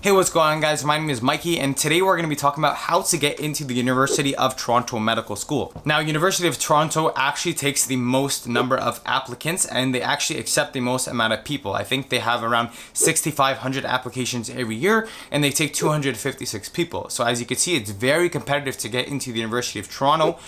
Hey, what's going on, guys? My name is Mikey, and today we're going to be talking about how to get into the University of Toronto Medical School. Now, University of Toronto actually takes the most number of applicants, and they actually accept the most amount of people. I think they have around 6,500 applications every year, and they take 256 people. So as you can see, it's very competitive to get into the University of Toronto.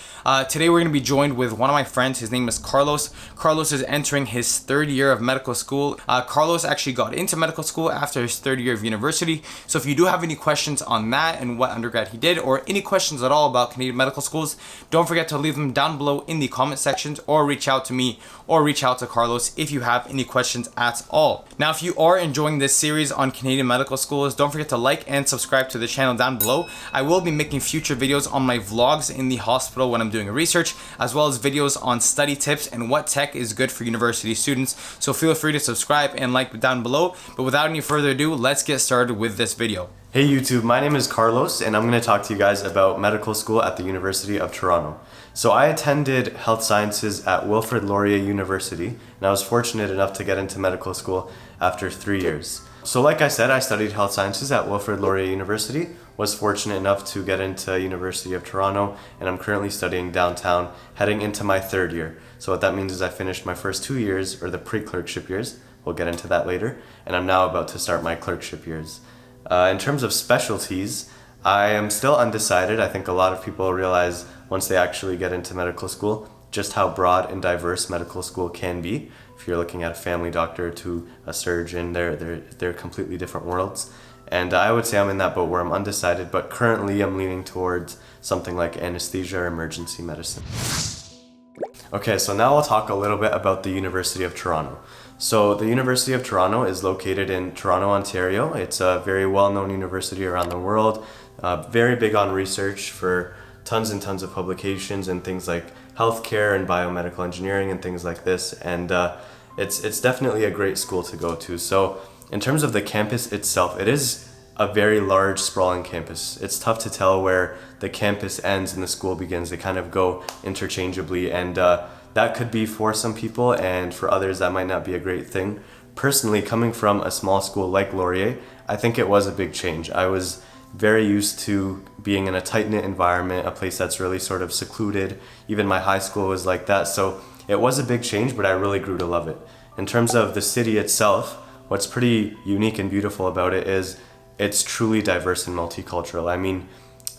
Today we're going to be joined with one of my friends. His name is Carlos. Carlos is entering his third year of medical school. Carlos actually got into medical school after his third year of university. So if you do have any questions on that and what undergrad he did, or any questions at all about Canadian medical schools, don't forget to leave them down below in the comment sections, or reach out to me or reach out to Carlos if you have any questions at all. Now, if you are enjoying this series on Canadian medical schools, don't forget to like and subscribe to the channel down below. I will be making future videos on my vlogs in the hospital when I'm doing research, as well as videos on study tips and what tech is good for university students. So feel free to subscribe and like down below. But without any further ado, let's get started with this video. Hey YouTube, my name is Carlos and I'm going to talk to you guys about medical school at the University of Toronto. So I attended health sciences at Wilfrid Laurier University, and I was fortunate enough to get into medical school after 3 years. So like I said, I studied health sciences at Wilfrid Laurier University, was fortunate enough to get into University of Toronto, and I'm currently studying downtown, heading into my third year. So what that means is I finished my first 2 years, or the pre-clerkship years, we'll get into that later, and I'm now about to start my clerkship years. In terms of specialties, I am still undecided. I think a lot of people realize once they actually get into medical school just how broad and diverse medical school can be. If you're looking at a family doctor to a surgeon, they're completely different worlds. And I would say I'm in that boat where I'm undecided, but currently I'm leaning towards something like anesthesia or emergency medicine. Okay, so now I'll talk a little bit about the University of Toronto. So the University of Toronto is located in Toronto, Ontario. It's a very well-known university around the world, very big on research for tons and tons of publications and things like healthcare and biomedical engineering and things like this. And it's definitely a great school to go to. So in terms of the campus itself, it is a very large, sprawling campus. It's tough to tell where the campus ends and the school begins. They kind of go interchangeably, and that could be for some people, and for others that might not be a great thing. Personally, coming from a small school like Laurier, I think it was a big change. I was very used to being in a tight-knit environment, a place that's really sort of secluded. Even my high school was like that, so it was a big change, but I really grew to love it. In terms of the city itself, what's pretty unique and beautiful about it is it's truly diverse and multicultural. I mean,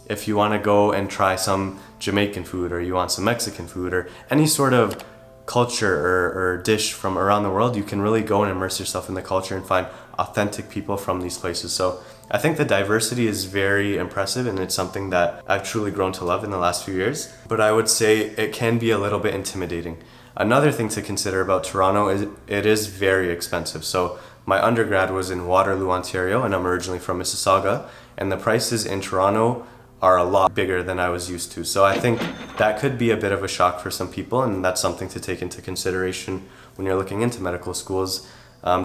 if you want to go and try some Jamaican food, or you want some Mexican food, or any sort of culture or dish from around the world, you can really go and immerse yourself in the culture and find authentic people from these places. So I think the diversity is very impressive, and it's something that I've truly grown to love in the last few years. But I would say it can be a little bit intimidating. Another thing to consider about Toronto is it is very expensive. So my undergrad was in Waterloo, Ontario, and I'm originally from Mississauga, and the prices in Toronto are a lot bigger than I was used to. So I think that could be a bit of a shock for some people, and that's something to take into consideration when you're looking into medical schools.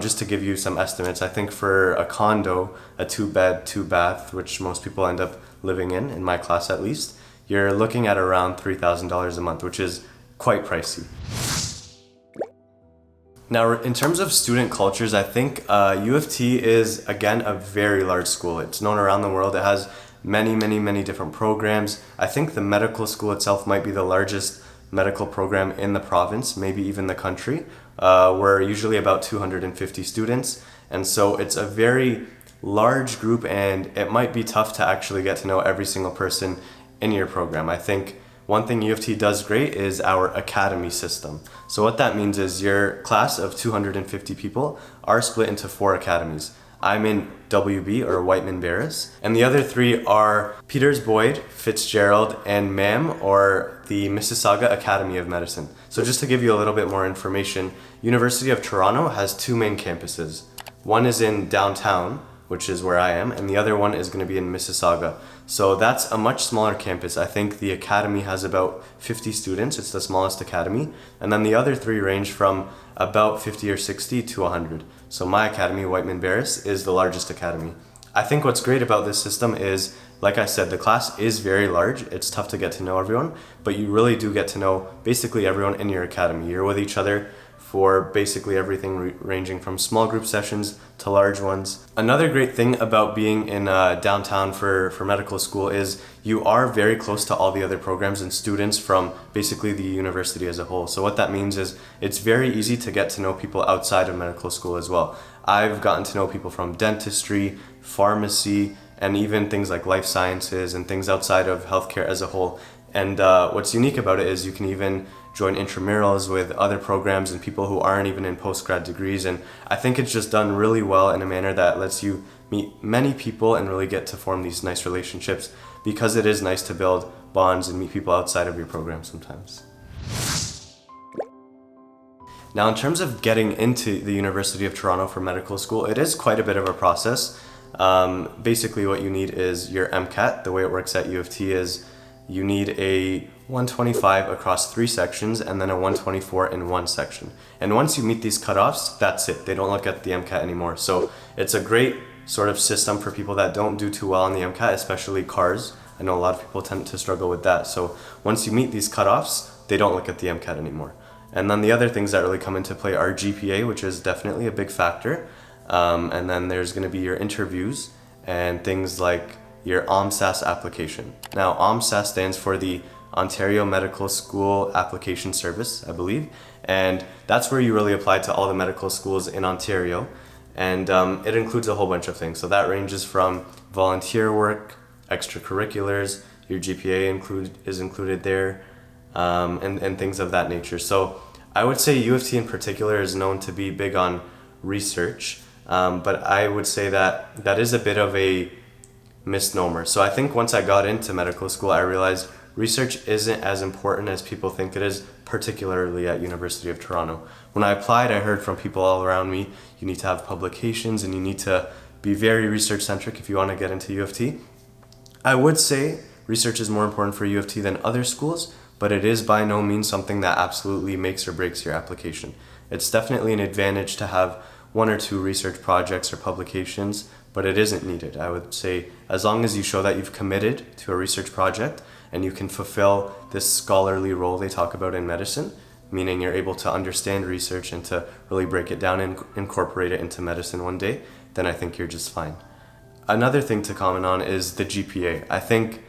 Just to give you some estimates, I think for a condo, a 2-bed, 2-bath, which most people end up living in my class at least, you're looking at around $3,000 a month, which is quite pricey. Now, in terms of student cultures, I think UofT is, again, a very large school. It's known around the world. It has many different programs. I think the medical school itself might be the largest medical program in the province, maybe even the country. We're usually about 250 students, and so it's a very large group, and it might be tough to actually get to know every single person in your program. I think one thing UofT does great is our academy system. So what that means is your class of 250 people are split into 4 academies. I'm in WB, or Whiteman Barris, and the other 3 are Peters Boyd, Fitzgerald, and MAM, or the Mississauga Academy of Medicine. So just to give you a little bit more information, University of Toronto has 2 main campuses. One is in downtown, which is where I am, and the other one is going to be in Mississauga. So that's a much smaller campus. I think the academy has about 50 students. It's the smallest academy. And then the other 3 range from about 50 or 60 to 100. So my academy, Whiteman Barris, is the largest academy. I think what's great about this system is, like I said, the class is very large. It's tough to get to know everyone, but you really do get to know basically everyone in your academy. You're with each other for basically everything ranging from small group sessions to large ones. Another great thing about being in downtown for medical school is you are very close to all the other programs and students from basically the university as a whole. So what that means is it's very easy to get to know people outside of medical school as well. I've gotten to know people from dentistry, pharmacy, and even things like life sciences and things outside of healthcare as a whole. And what's unique about it is you can even join intramurals with other programs and people who aren't even in postgrad degrees. And I think it's just done really well in a manner that lets you meet many people and really get to form these nice relationships, because it is nice to build bonds and meet people outside of your program sometimes. Now, in terms of getting into the University of Toronto for medical school, it is quite a bit of a process. Basically what you need is your MCAT. The way it works at UofT is you need a 125 across 3 sections and then a 124 in 1 section. And once you meet these cutoffs, that's it. They don't look at the MCAT anymore. So it's a great sort of system for people that don't do too well on the MCAT, especially cars. I know a lot of people tend to struggle with that. So once you meet these cutoffs, they don't look at the MCAT anymore. And then the other things that really come into play are GPA, which is definitely a big factor. And then there's going to be your interviews and things like your OMSAS application. Now, OMSAS stands for the Ontario Medical School Application Service, I believe. And that's where you really apply to all the medical schools in Ontario. And it includes a whole bunch of things. So that ranges from volunteer work, extracurriculars, your GPA is included there, and things of that nature. So I would say UofT in particular is known to be big on research, but I would say that is a bit of a misnomer. So I think once I got into medical school, I realized research isn't as important as people think it is, particularly at University of Toronto. When I applied, I heard from people all around me, you need to have publications and you need to be very research centric if you want to get into UofT. I would say research is more important for UofT than other schools, but it is by no means something that absolutely makes or breaks your application. It's definitely an advantage to have 1 or 2 research projects or publications, but it isn't needed. I would say as long as you show that you've committed to a research project and you can fulfill this scholarly role they talk about in medicine, meaning you're able to understand research and to really break it down and incorporate it into medicine one day, then I think you're just fine. Another thing to comment on is the GPA. I think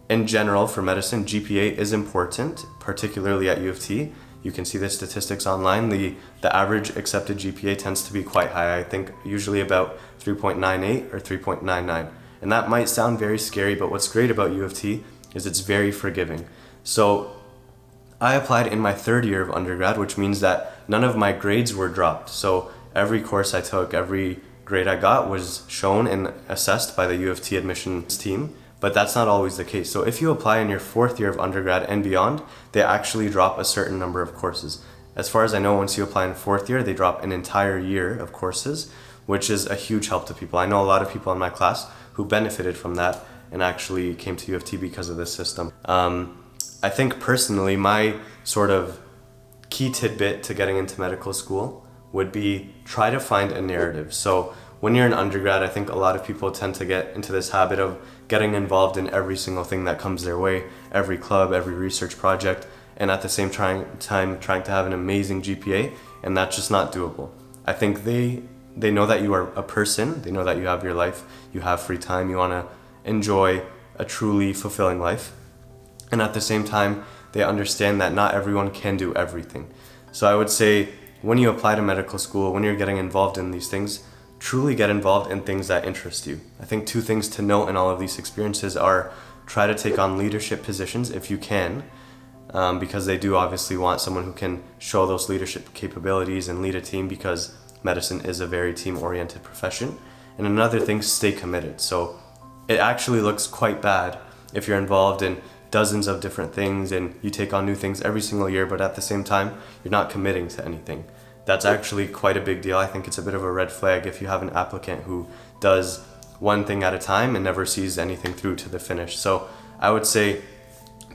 in general for medicine, GPA is important, particularly at UofT. You can see the statistics online. The average accepted GPA tends to be quite high. I think usually about 3.98 or 3.99. And that might sound very scary, but what's great about UofT is it's very forgiving. So I applied in my 3rd year of undergrad, which means that none of my grades were dropped. So every course I took, every grade I got was shown and assessed by the UofT admissions team. But that's not always the case. So if you apply in your 4th year of undergrad and beyond, they actually drop a certain number of courses. As far as I know, once you apply in 4th year, they drop an entire year of courses, which is a huge help to people. I know a lot of people in my class who benefited from that and actually came to UofT because of this system. I think personally, my sort of key tidbit to getting into medical school would be try to find a narrative. So when you're an undergrad, I think a lot of people tend to get into this habit of getting involved in every single thing that comes their way, every club, every research project, and at the same time trying to have an amazing GPA, and that's just not doable. I think they know that you are a person, they know that you have your life, you have free time, you want to enjoy a truly fulfilling life, and at the same time, they understand that not everyone can do everything. So I would say when you apply to medical school, when you're getting involved in these things, truly get involved in things that interest you. I think 2 things to note in all of these experiences are try to take on leadership positions if you can, because they do obviously want someone who can show those leadership capabilities and lead a team, because medicine is a very team-oriented profession. And another thing, stay committed. So it actually looks quite bad if you're involved in dozens of different things and you take on new things every single year, but at the same time, you're not committing to anything. That's actually quite a big deal. I think it's a bit of a red flag if you have an applicant who does one thing at a time and never sees anything through to the finish. So I would say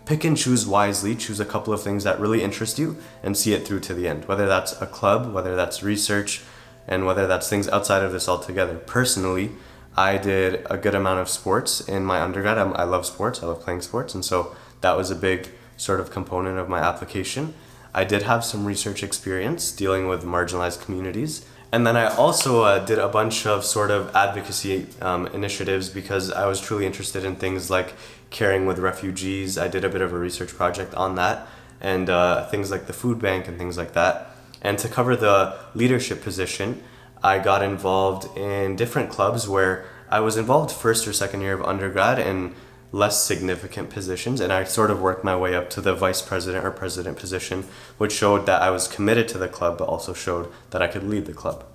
pick and choose wisely, choose a couple of things that really interest you and see it through to the end, whether that's a club, whether that's research, and whether that's things outside of this altogether. Personally, I did a good amount of sports in my undergrad. I love sports, I love playing sports, and so that was a big sort of component of my application. I did have some research experience dealing with marginalized communities. And then I also did a bunch of sort of advocacy initiatives because I was truly interested in things like caring with refugees. I did a bit of a research project on that, and things like the food bank and things like that. And to cover the leadership position, I got involved in different clubs where I was involved first or second year of undergrad in less significant positions, and I sort of worked my way up to the vice president or president position, which showed that I was committed to the club, but also showed that I could lead the club.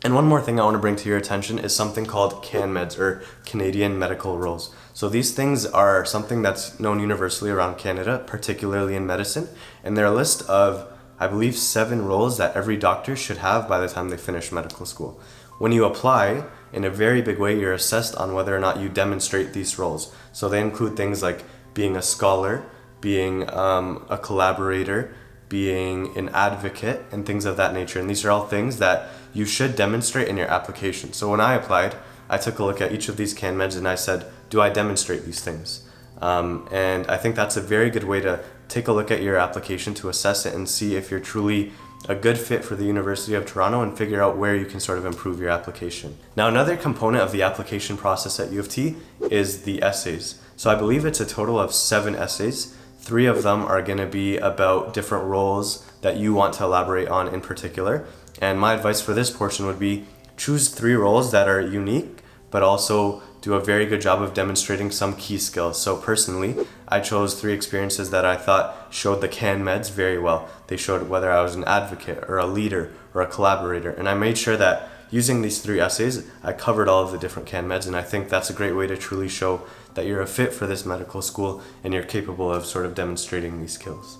And one more thing I want to bring to your attention is something called CanMeds, or Canadian Medical Roles. So these things are something that's known universally around Canada, particularly in medicine, and they're a list of, I believe, 7 roles that every doctor should have by the time they finish medical school. When you apply, in a very big way, you're assessed on whether or not you demonstrate these roles. So they include things like being a scholar, being a collaborator, being an advocate, and things of that nature. And these are all things that you should demonstrate in your application. So when I applied, I took a look at each of these CanMeds and I said, do I demonstrate these things? And I think that's a very good way to take a look at your application to assess it and see if you're truly a good fit for the University of Toronto and figure out where you can sort of improve your application. Now, another component of the application process at UofT is the essays. So I believe it's a total of 7 essays. 3 of them are going to be about different roles that you want to elaborate on in particular. And my advice for this portion would be choose 3 roles that are unique, but also do a very good job of demonstrating some key skills. So personally, I chose 3 experiences that I thought showed the CanMeds very well. They showed whether I was an advocate or a leader or a collaborator. And I made sure that using these 3 essays, I covered all of the different CanMeds, and I think that's a great way to truly show that you're a fit for this medical school and you're capable of sort of demonstrating these skills.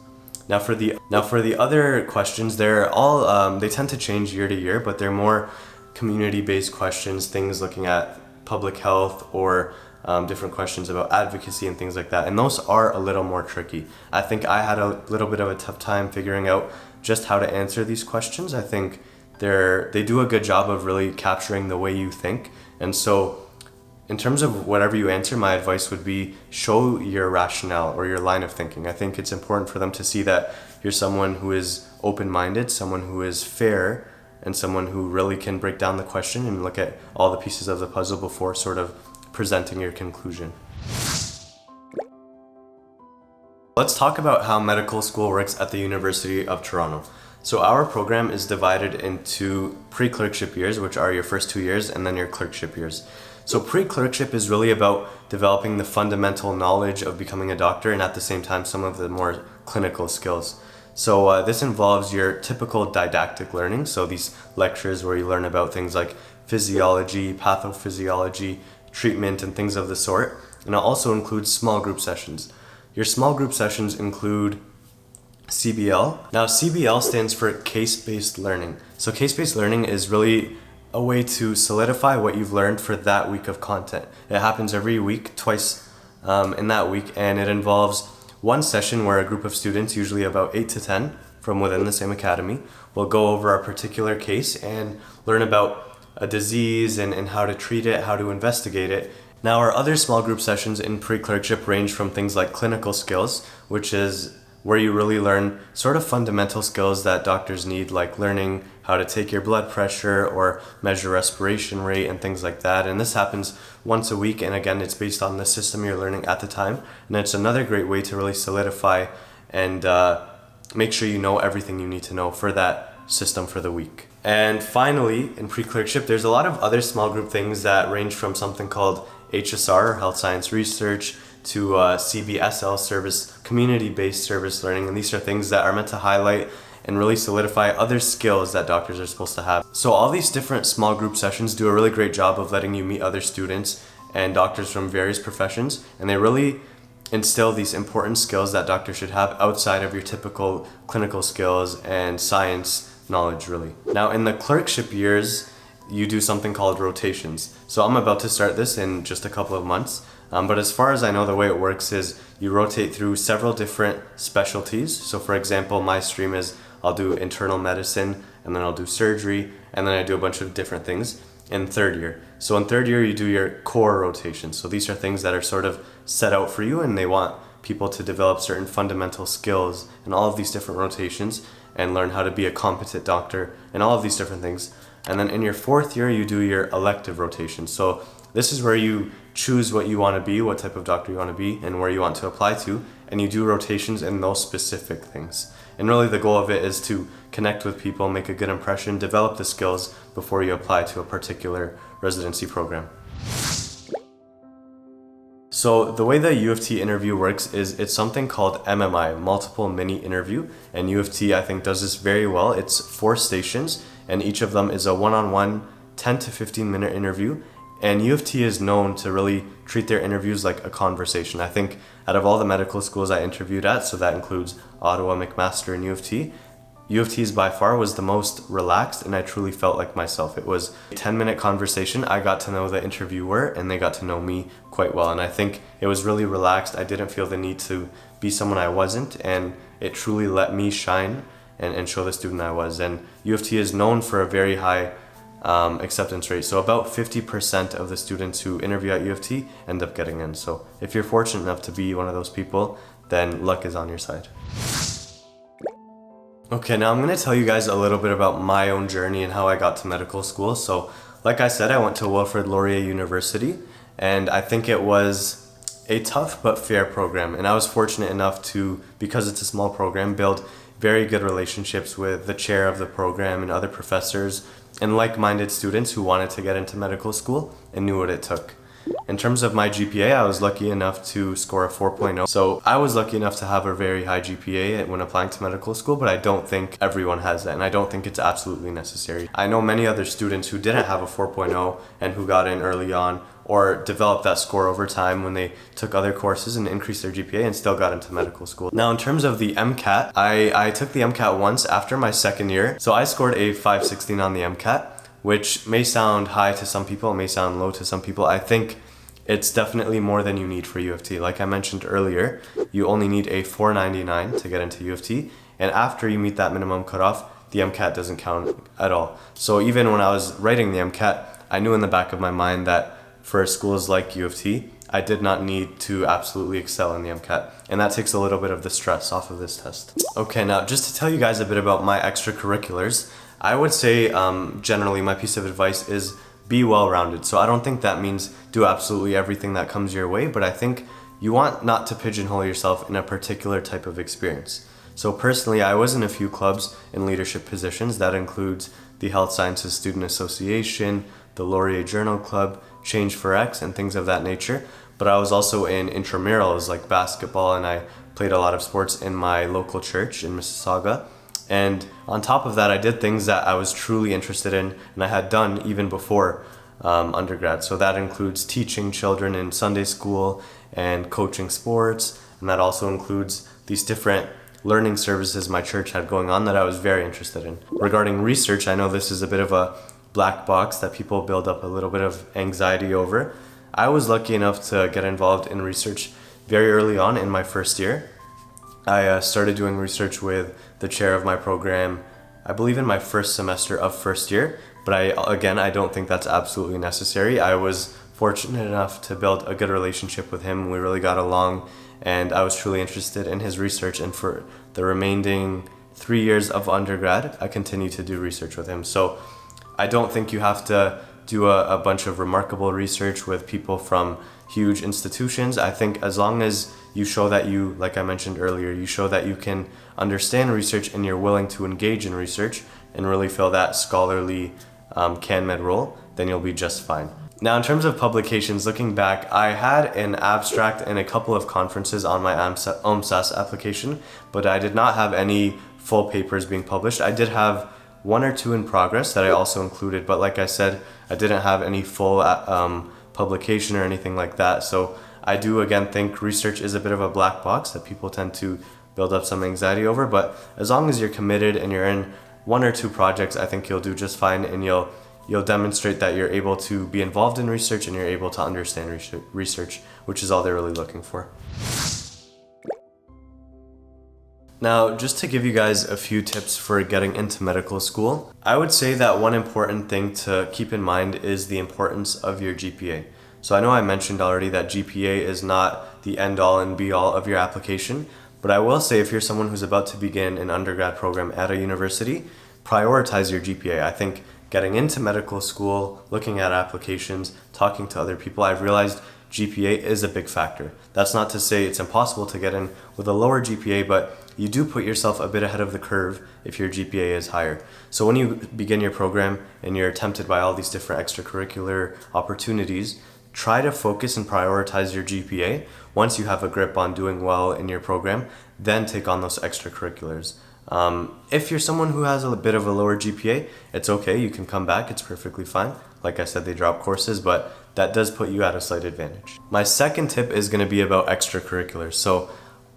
Now for the other questions, they're all they tend to change year to year, but they're more community-based questions, things looking at public health or different questions about advocacy and things like that. And those are a little more tricky. I think I had a little bit of a tough time figuring out just how to answer these questions. I think they do a good job of really capturing the way you think. And so in terms of whatever you answer, my advice would be show your rationale or your line of thinking. I think it's important for them to see that you're someone who is open-minded, someone who is fair, and someone who really can break down the question and look at all the pieces of the puzzle before sort of presenting your conclusion. Let's talk about how medical school works at the University of Toronto. So our program is divided into pre-clerkship years, which are your first 2 years, and then your clerkship years. So pre-clerkship is really about developing the fundamental knowledge of becoming a doctor and at the same time some of the more clinical skills. So this involves your typical didactic learning, so these lectures where you learn about things like physiology, pathophysiology, treatment, and things of the sort. And it also includes small group sessions. Your small group sessions include CBL. Now CBL stands for case-based learning. So case-based learning is really a way to solidify what you've learned for that week of content. It happens every week, twice in that week, and it involves one session where a group of students, usually about 8 to 10 from within the same academy, will go over a particular case and learn about a disease and how to treat it, how to investigate it. Now our other small group sessions in pre-clerkship range from things like clinical skills, which is where you really learn sort of fundamental skills that doctors need, like learning how to take your blood pressure or measure respiration rate and things like that. And this happens once a week, and again, it's based on the system you're learning at the time. And it's another great way to really solidify and make sure you know everything you need to know for that system for the week. And finally, in pre-clerkship, there's a lot of other small group things that range from something called HSR, or Health Science Research, to CBSL service, community-based service learning. And these are things that are meant to highlight and really solidify other skills that doctors are supposed to have. So all these different small group sessions do a really great job of letting you meet other students and doctors from various professions, and they really instill these important skills that doctors should have outside of your typical clinical skills and science knowledge, really. Now in the clerkship years, you do something called rotations. So I'm about to start this in just a couple of months. But as far as I know, the way it works is you rotate through several different specialties. So for example, my stream is I'll do internal medicine, and then I'll do surgery, and then I do a bunch of different things in third year. So in third year, you do your core rotations. So these are things that are sort of set out for you, and they want people to develop certain fundamental skills in all of these different rotations and learn how to be a competent doctor and all of these different things. And then in your 4th year, you do your elective rotation. So this is where you choose what you want to be, what type of doctor you want to be, and where you want to apply to, and you do rotations in those specific things. And really the goal of it is to connect with people, make a good impression, develop the skills before you apply to a particular residency program. So the way the UofT interview works is it's something called MMI, multiple mini interview, and UofT I think does this very well. It's 4 stations and each of them is a one-on-one 10 to 15 minute interview, and UofT is known to really treat their interviews like a conversation. I think out of all the medical schools I interviewed at, so that includes Ottawa, McMaster, and UofT's by far was the most relaxed, and I truly felt like myself. It was a 10-minute conversation. I got to know the interviewer and they got to know me quite well, and I think it was really relaxed. I didn't feel the need to be someone I wasn't, and it truly let me shine and show the student I was. And UofT is known for a very high acceptance rate. So about 50% of the students who interview at UofT end up getting in. So if you're fortunate enough to be one of those people, then luck is on your side. Okay, now I'm going to tell you guys a little bit about my own journey and how I got to medical school. So like I said, I went to Wilfrid Laurier University, and I think it was a tough but fair program. And I was fortunate enough to, because it's a small program, build very good relationships with the chair of the program and other professors and like-minded students who wanted to get into medical school and knew what it took. In terms of my GPA, I was lucky enough to score a 4.0. So I was lucky enough to have a very high GPA when applying to medical school, but I don't think everyone has that, and I don't think it's absolutely necessary. I know many other students who didn't have a 4.0 and who got in early on or developed that score over time when they took other courses and increased their GPA and still got into medical school. Now, in terms of the MCAT, I took the MCAT once after my 2nd year. So I scored a 516 on the MCAT, which may sound high to some people, it may sound low to some people. I think it's definitely more than you need for UofT. Like I mentioned earlier, you only need a 499 to get into UofT, and after you meet that minimum cutoff, the MCAT doesn't count at all. So even when I was writing the MCAT, I knew in the back of my mind that for schools like UofT, I did not need to absolutely excel in the MCAT, and that takes a little bit of the stress off of this test. Okay, now just to tell you guys a bit about my extracurriculars, I would say generally my piece of advice is be well-rounded. So I don't think that means do absolutely everything that comes your way, but I think you want not to pigeonhole yourself in a particular type of experience. So personally, I was in a few clubs in leadership positions. That includes the Health Sciences Student Association, the Laurier Journal Club, Change for X, and things of that nature. But I was also in intramurals like basketball, and I played a lot of sports in my local church in Mississauga. And on top of that, I did things that I was truly interested in and I had done even before undergrad. So that includes teaching children in Sunday school and coaching sports. And that also includes these different learning services my church had going on that I was very interested in. Regarding research, I know this is a bit of a black box that people build up a little bit of anxiety over. I was lucky enough to get involved in research very early on in my 1st year. I started doing research with the chair of my program, I believe in my 1st semester of 1st year, but I don't think that's absolutely necessary. I was fortunate enough to build a good relationship with him. We really got along, and I was truly interested in his research, and for the remaining 3 years of undergrad, I continued to do research with him. So I don't think you have to do a bunch of remarkable research with people from huge institutions. I think as long as you show that you, like I mentioned earlier, you show that you can understand research and you're willing to engage in research and really fill that scholarly CanMed role, then you'll be just fine. Now, in terms of publications, looking back, I had an abstract and a couple of conferences on my OMSAS application, but I did not have any full papers being published. I did have 1 or 2 in progress that I also included, but like I said, I didn't have any full publication or anything like that. So I do again think research is a bit of a black box that people tend to build up some anxiety over, but as long as you're committed and you're in 1 or 2 projects, I think you'll do just fine, and you'll demonstrate that you're able to be involved in research and you're able to understand research, which is all they're really looking for. Now, just to give you guys a few tips for getting into medical school, I would say that one important thing to keep in mind is the importance of your GPA. So I know I mentioned already that GPA is not the end all and be all of your application, but I will say if you're someone who's about to begin an undergrad program at a university, prioritize your GPA. I think getting into medical school, looking at applications, talking to other people, I've realized GPA is a big factor. That's not to say it's impossible to get in with a lower GPA, but you do put yourself a bit ahead of the curve if your GPA is higher. So when you begin your program and you're tempted by all these different extracurricular opportunities, try to focus and prioritize your GPA. Once you have a grip on doing well in your program, then take on those extracurriculars. If you're someone who has a bit of a lower GPA, it's okay, you can come back, it's perfectly fine. Like I said, they drop courses, but that does put you at a slight advantage. My second tip is going to be about extracurriculars. So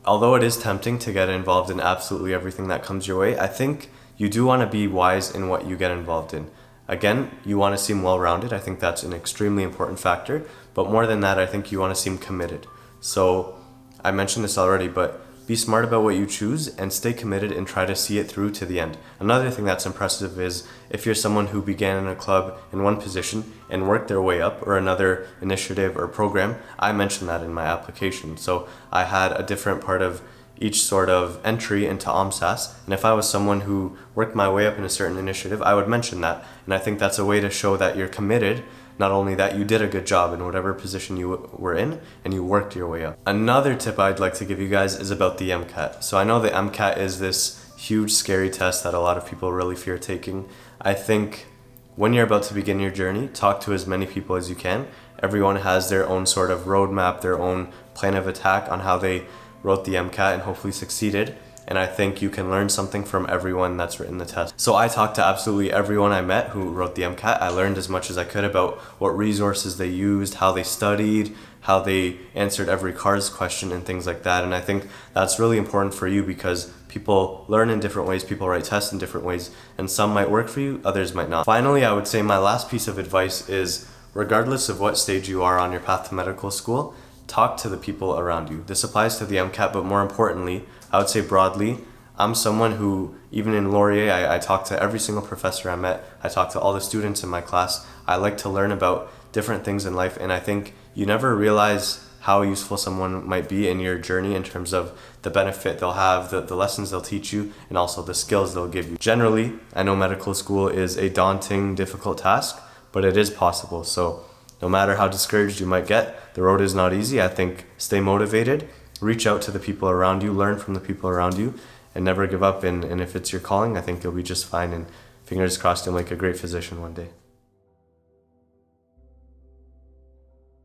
although it is tempting to get involved in absolutely everything that comes your way, I think you do want to be wise in what you get involved in. Again, you want to seem well-rounded. I think that's an extremely important factor. But more than that, I think you want to seem committed. So I mentioned this already, but be smart about what you choose and stay committed and try to see it through to the end. Another thing that's impressive is if you're someone who began in a club in one position and worked their way up, or another initiative or program. I mentioned that in my application. So I had a different part of each sort of entry into OMSAS, and if I was someone who worked my way up in a certain initiative, I would mention that. And I think that's a way to show that you're committed, not only that you did a good job in whatever position you were in and you worked your way up. Another tip I'd like to give you guys is about the MCAT. So I know the MCAT is this huge scary test that a lot of people really fear taking. I think when you're about to begin your journey, talk to as many people as you can. Everyone has their own sort of roadmap, their own plan of attack on how they wrote the MCAT and hopefully succeeded. And I think you can learn something from everyone that's written the test. So I talked to absolutely everyone I met who wrote the MCAT. I learned as much as I could about what resources they used, how they studied, how they answered every CARS question and things like that. And I think that's really important for you because people learn in different ways, people write tests in different ways, and some might work for you, others might not. Finally, I would say my last piece of advice is, regardless of what stage you are on your path to medical school, talk to the people around you. This applies to the MCAT, but more importantly, I would say broadly, I'm someone who, even in Laurier, I talk to every single professor I met. I talk to all the students in my class. I like to learn about different things in life, and I think you never realize how useful someone might be in your journey in terms of the benefit they'll have, the lessons they'll teach you, and also the skills they'll give you. Generally, I know medical school is a daunting, difficult task, but it is possible. So no matter how discouraged you might get, the road is not easy. I think stay motivated, reach out to the people around you, learn from the people around you, and never give up. And if it's your calling, I think you'll be just fine. And fingers crossed you'll make a great physician one day.